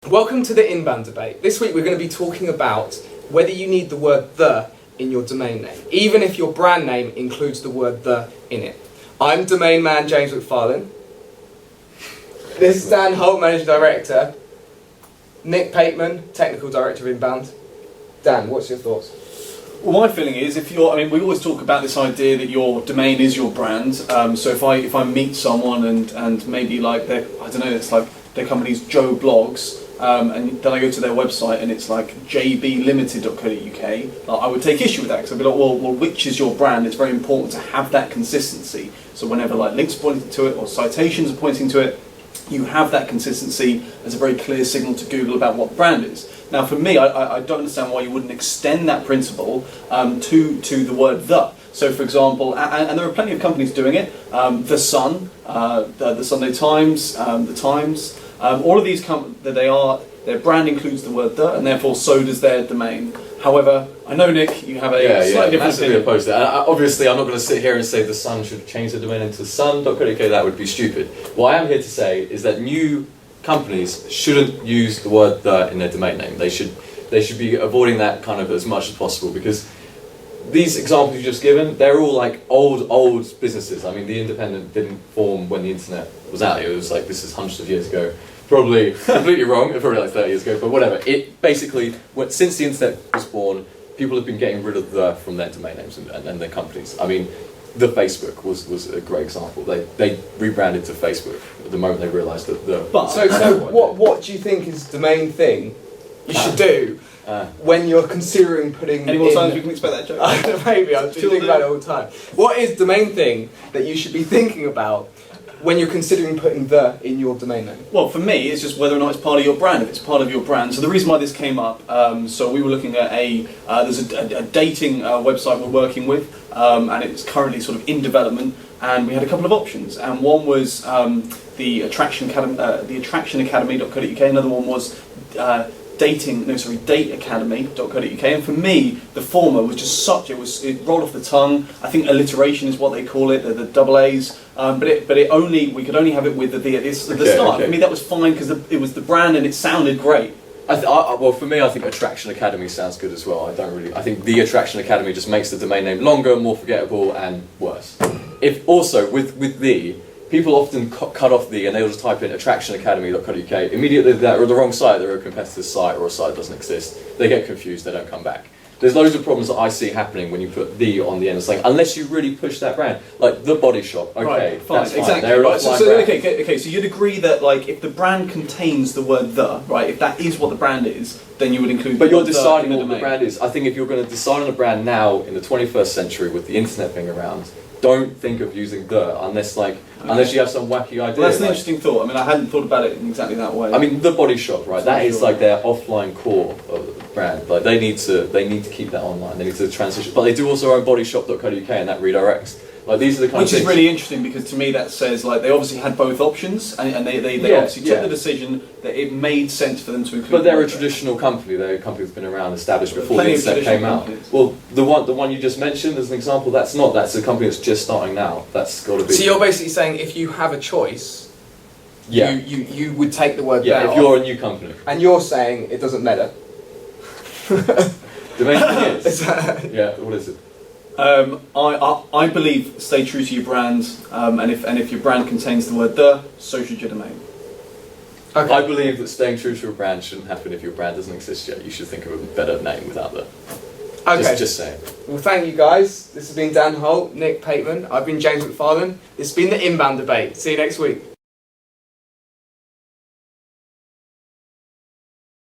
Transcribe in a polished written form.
Welcome to the inbound debate. This week we're going to be talking about whether you need the word "the" in your domain name, even if your brand name includes the word "the" in it. I'm domain man James McFarlane. This is Dan Holt, Managing Director. Nick Pateman, Technical Director of Inbound. Dan, what's your thoughts? Well, my feeling is we always talk about this idea that your domain is your brand. So if I meet someone and maybe like it's like their company's Joe Blogs, and then I go to their website and it's like jblimited.co.uk, I would take issue with that because I'd be like, well, which is your brand? It's very important to have that consistency. So whenever like links are pointing to it or citations are pointing to it, you have that consistency as a very clear signal to Google about what the brand is. Now, for me, I don't understand why you wouldn't extend that principle to the word "the." So, for example, and there are plenty of companies doing it. The Sun, the Sunday Times, the Times. All of these their brand includes the word "the," and therefore so does their domain. However, I know, Nick, you have a slightly different massively opinion. opposed to that. Obviously, I'm not going to sit here and say the Sun should change the domain into sun.co.uk. That would be stupid. What I am here to say is that new companies shouldn't use the word "the" in their domain name. They should be avoiding that kind of as much as possible, because these examples you've just given, they're all like old businesses. I mean, The Independent didn't form when the internet was out. It was like, this is hundreds of years ago. Probably completely wrong, probably like 30 years ago, but whatever. It basically, since the internet was born, people have been getting rid of "the" from their domain names and their companies. I mean, the Facebook was a great example. They rebranded to Facebook at the moment they realised that the... So what do you think is the main thing you should do when you're considering putting Any more times we can expect that joke? Maybe, I've been thinking about it all the time. What is the main thing that you should be thinking about when you're considering putting "the" in your domain name? Well, for me, it's just whether or not it's part of your brand. If it's part of your brand. So the reason why this came up, so we were looking at there's a dating website we're working with, and it's currently sort of in development, and we had a couple of options, and one was the attractionacademy.co.uk, another one was dateacademy.co.uk, and for me the former was just it rolled off the tongue. I think alliteration is what they call it, the double A's, but we could only have it with the at the start. Okay. For me that was fine because it was the brand and it sounded great. Well, for me, I think Attraction Academy sounds good as well. I think the Attraction Academy just makes the domain name longer, more forgettable, and worse. If also with the people often cut off the, and they'll just type in attractionacademy.co.uk. Immediately they're the wrong site, they're a competitor's site or a site that doesn't exist. They get confused, they don't come back. There's loads of problems that I see happening when you put "the" on the end of something, unless you really push that brand. Like The Body Shop, okay, right, fine, that's fine. exactly. They're an right. offline So brand. okay, so you'd agree that like if the brand contains the word "the," right, if that is what the brand is, then you would include. But the you're word "the" deciding in what the brand is. I think if you're going to decide on a brand now in the 21st century with the internet being around, don't think of using "the" unless you have some wacky idea. Well, that's an interesting thought. I mean, I hadn't thought about it in exactly that way. I mean, The Body Shop, right? That is like their offline core of the brand. Like they need to keep that online. They need to transition, but they do also own bodyshop.co.uk, and that redirects. Like these are the kind Which of things. is really interesting because to me that says like they obviously had both options and they obviously took the decision that it made sense for them to include. But they're a word. traditional company. They're a company that's been around, established before the Plenty of internet came traditional out. companies. Well, the one you just mentioned as an example, that's a company that's just starting now. That's got to be. So you're basically saying if you have a choice, you would take the word "the" if you're a new company. and you're saying it doesn't matter. Domain name is. Yeah, what is it? I believe stay true to your brand, and if your brand contains the word "the," so should your domain. Okay. I believe that staying true to a brand shouldn't happen if your brand doesn't exist yet. You should think of a better name without that. Okay. Just saying. Well, thank you guys. This has been Dan Holt, Nick Pateman. I've been James McFarlane. This has been the Inbound Debate. See you next week.